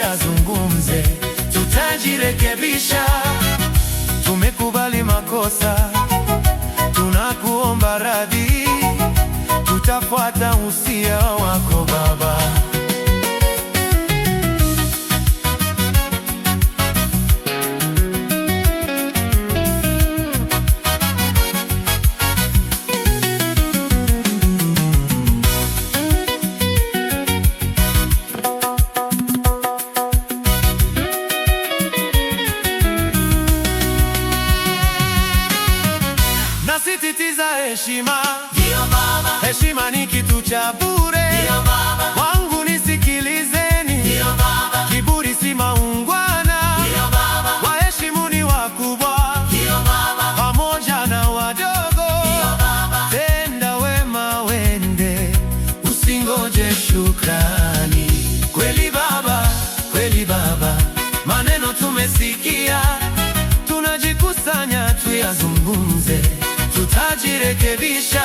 tuyazungumze, tutajirekebisha. Tumekubali makosa, tunakuomba radhi, tutafuata usia wako Baba. Nasisitiza heshima, ndio Baba. Heshima ni kitu cha bure, ndio Baba. Wangu nisikilizeni, ndio Baba. Kiburi si maungwana, ndio Baba. Waheshimuni wakubwa, ndio Baba. Pamoja na wadogo, ndio Baba. Tenda wema wende, usingoje shukrani. Kweli Baba, kweli Baba, maneno tumesikia, tunajikusanya tuyazungumze, tutajirekebisha.